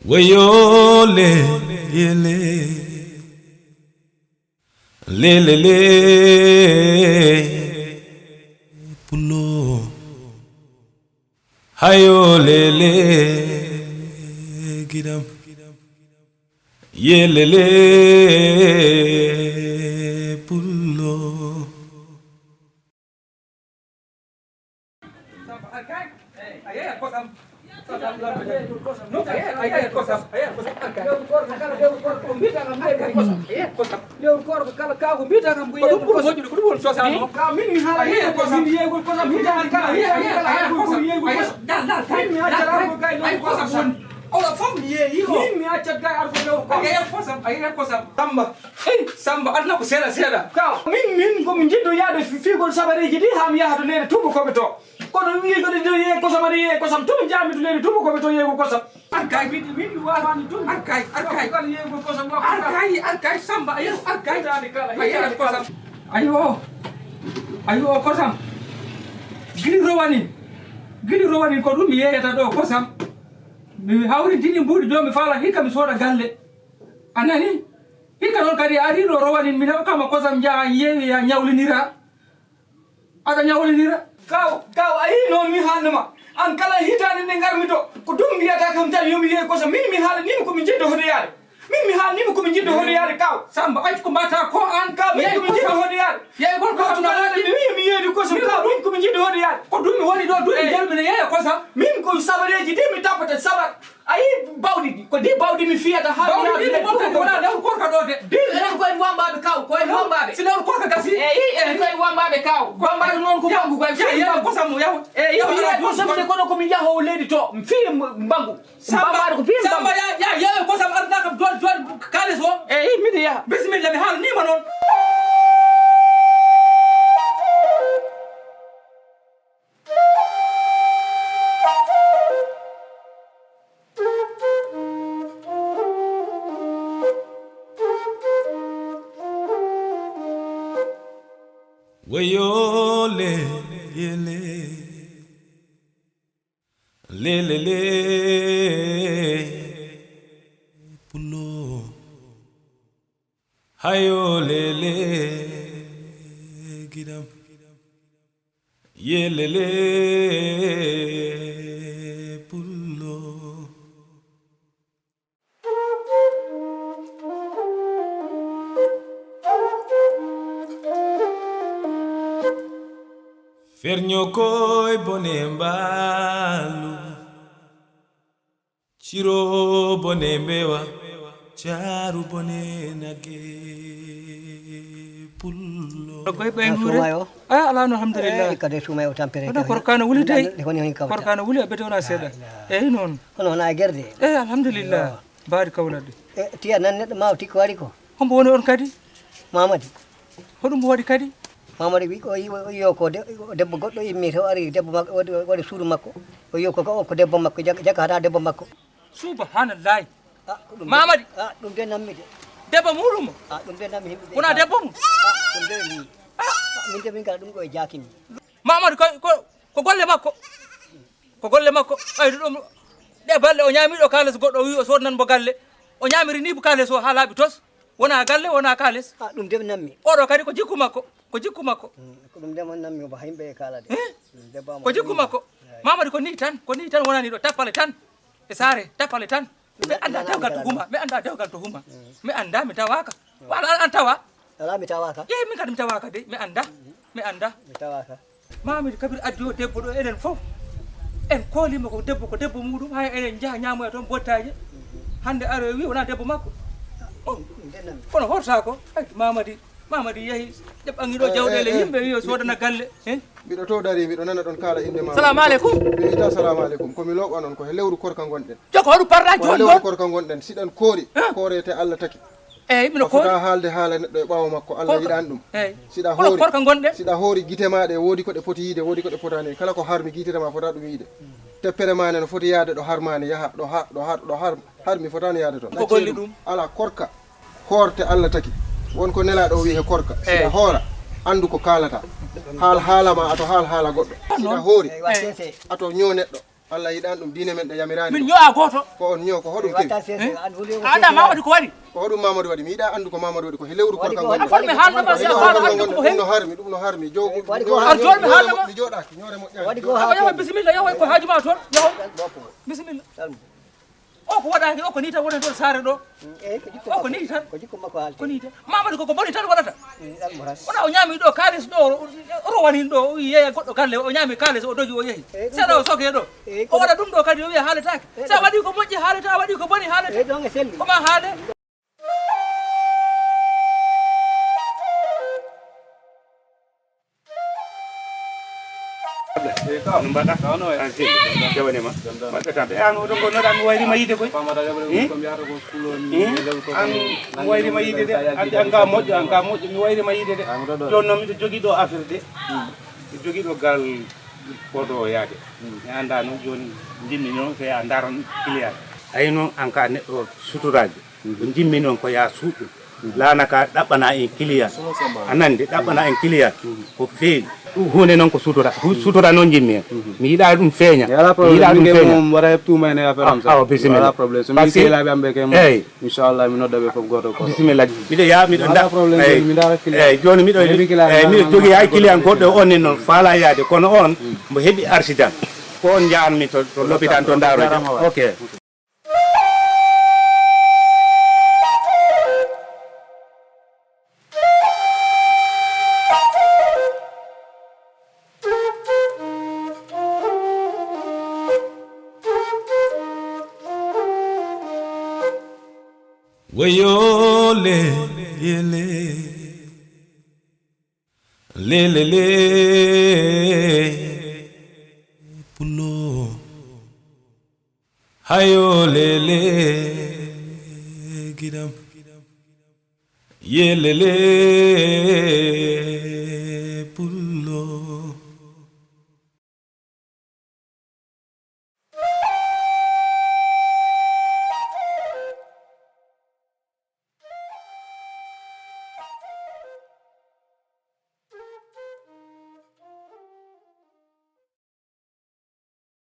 Wayo le pulo hayo le gidam yelele pulo Samba adna ko seda ka min ko min jiddo yaade fi gol sabare jidi ham yaado lele tubu ko beto ko do wi ko do ye ko samari ye ko sam tubu jami to lele tubu ko beto ye ko sam arkay min wawani tubu arkay ko ye ko sam arkay samba ayo arkay dani kala ayo ko sam ayo ko sam gili rowani ko dum yeyata do ko sam mi hawri dini mbudi do mi fala hikka mi soda galle anani hikka non kadi ari do rowani mi naw kama ko sam jaa yewi ya nyawlinira aga nyawlinira kaw ayi non mi hanuma an kala hitani ne ngarmi do ko dum biyata kam tan yomi ye ko sam min mi hala nimi ko mi jiddo hodo yaade min mi hala nimi ko mi jiddo hodo yaade kaw samba ay ko mata ko an kaw mi ko mi jiddo hodo yaade ye gon ko tuna mi yeedi ko sam kaw min ko mi jiddo hodo yaade ko dum mi woni do dum jelmine ye ko sam min ko sabareji de mi tapata sabar ayi bawdi ko di bawdi mi fiyata ha bawdi ko wala daw ko ka do de bi en ko en wambabe kaw ko en wambabe si daw ko ka gasi en ko en wambabe kaw wambabe non ko bangu ko ya ko samu yaw ko samu de ko mi yaho ledi to mi fi bangu samba ko fi samba ya ko sam arda ka jol kales wo mi de ya bismillah mi hal ni ma non Wayo le pulo hayo le gidam yelele pulo Fernyo koy bonembalu chiro bonembewa charu bonenage pullo koy ben hure ala alhamdulillah kade sumayo tampere ko korkana wuli tay korkana wuli betona seda non hono na gerde alhamdulillah bari kawlade tiya nan neddo mawti ko wari ko hombo woni on kadi mamadi hodum wadi kadi mamadi wi ko yo ko debbo goddo immi to ari debbo makko wadi suudu makko o yo ko debbo makko jaka hada debbo makko subhanallah mamadi dum de nammi de debbo mudum dum de nammi himbe kuna debbo mu dum de ni min de min kala dum ko jakini mamadi ko golle makko ay dum de balle o nyami do kales goddo wi o sodnan bo galle o nyamiri ni bu kales o halabi tos wona galle wona kales dum de nammi odo kadi ko jikku makko ko dum de mon nammi ba himbe kala de debbo ko jikku makko mamadi ko ni tan wona ni do tapale tan e sare tapale tan mi anda dawgal to huma mi anda mi tawaka wala an tawa ala mi tawaka min kadi mi tawaka de mi anda mi tawaka mamadi kabir addi o debbo do enen fof en kolima ko debbo mudum hay enen jaha nyaamoya ton bottaje hande aro wi wona debbo makko kono horta ko mamadi yehi debangido jawdele yimbe wi sodana galle bido to dari bido nana don kala inde ma assalamu alaikum assalamu alaikum ko mi lobo non ko he lewru korka gonden joko hodu parla joni lewru korka gonden sidan korete Allah taki mino ko haalde haala neddo e bawo makko Allah yidan dum sida hori korka gonde sida hori gite maade wodi ko de poti yide wodi ko de potani kala ko harmi gite ma fota dum yide teppere mane no foti yaade do harmane yaha do harmi fotani yaade to ko golli dum ala korka horte Allah taki wonko nela do wi he korka sida hora andu ko kalata hal halama ato hal hala goddo sida hori ato nyo neddo Allah yiɗan ɗum diine men ɗe yamirani min ño'a goto ko on ñoo ko hoɗum kewi anda Mamadou ko waɗi ko hoɗum Mamadou waɗi mi yiɗa andu ko Mamadou waɗi ko he lewru kol kam a falmi haalnoma si a faala andu ko heewi ɗum no harmi jogo joni mi haalnoma mi joɗaki ñoore moƴƴani waɗi ko awa yahoy bisimilla yahoy ko haajuma toon yahoy bisimilla o ko waɗaki o ko ni tan woni toon saare ɗo o ko ni tan ko jikko makko haalte ko ni tan Mamadou koko boni tan waɗata almoras wona o ñaami ɗo kalis ɗo o rowanin ɗo o wi yeeya goɗɗo galle o ñaami kalis o doji o yeehi seeɗa o soke ɗo o waɗa ɗum ɗo kadi o wiya haaletake sa waɗi ko moƴƴi haaleta a waɗi ko boni haalete ɗon e selli koma haale no mbaɗa an sel jawanema mbaɗɓe tamɓe an oɗon gonnoɗa mi wayrima yiide koye an wayrima yiide de andi an ka moƴƴo mi wayrima yiide de joni noon miɗo jogui ɗo affaire de mi jogui ɗo gal ɓoɗo yaade mi anda noon joni jimmi noon ko ya daran client ayi noon an ka neɗɗo suturaji ko jimmi noon ko ya suuɗɗo lanaka ɗaɓɓana en client anande ɗaɓɓana en client ko feewi ɗum hunde noon ko sutora noon jimmi en mi yiiɗa ɗum feeña mi yiiɗa ɗum feeña waɗa heɓtumani affaire am awa bisimilla probléme so mi sehlaɓe amɓe ke eyyi inchallah mi noddaɓe foof goto ko bisimilla miɗo yaa miɗo mi dara eyyi joni miɗo jogui hay client goɗɗo on ni noon faala yaade kono on mo heeɓi accident ko on jahanmi to l'hôpital to Daroje ok Wayo le le pulo hayo le gidam ye le